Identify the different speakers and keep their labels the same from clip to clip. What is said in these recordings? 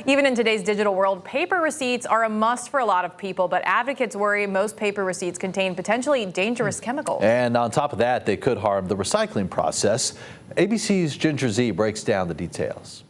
Speaker 1: Even in today's digital world, paper receipts are a must for a lot of people, but advocates worry most paper receipts contain potentially dangerous chemicals.
Speaker 2: And on top of that, they could harm the recycling process. ABC's Ginger Zee breaks down the details.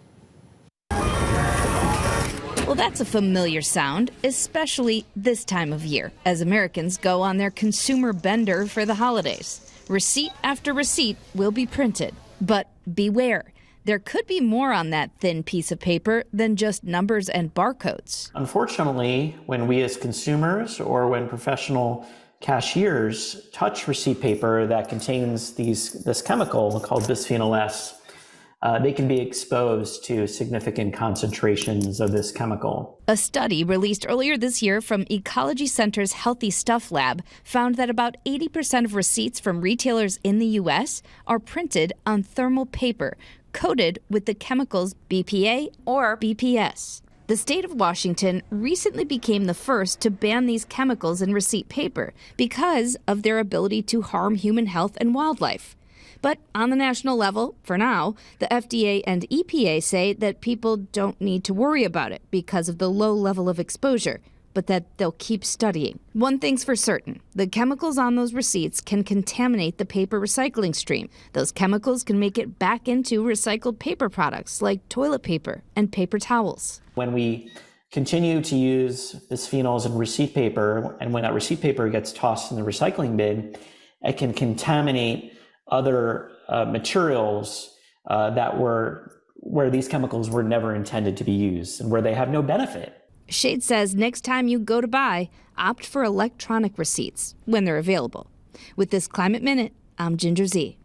Speaker 3: Well, that's a familiar sound, especially this time of year, as Americans go on their consumer bender for the holidays. Receipt after receipt will be printed. But beware, there could be more on that thin piece of paper than just numbers and barcodes.
Speaker 4: Unfortunately, when we as consumers or when professional cashiers touch receipt paper that contains this chemical called bisphenol S, they can be exposed to significant concentrations of this chemical.
Speaker 3: A study released earlier this year from Ecology Center's Healthy Stuff Lab found that about 80% of receipts from retailers in the U.S. are printed on thermal paper, coated with the chemicals BPA or BPS. The state of Washington recently became the first to ban these chemicals in receipt paper because of their ability to harm human health and wildlife. But on the national level, for now, the FDA and EPA say that people don't need to worry about it because of the low level of exposure, but that they'll keep studying. One thing's for certain, the chemicals on those receipts can contaminate the paper recycling stream. Those chemicals can make it back into recycled paper products like toilet paper and paper towels.
Speaker 4: When we continue to use bisphenols in receipt paper, and when that receipt paper gets tossed in the recycling bin, it can contaminate other materials where these chemicals were never intended to be used and where they have no benefit.
Speaker 3: Shade says next time you go to buy, opt for electronic receipts when they're available. With this Climate Minute, I'm Ginger Zee.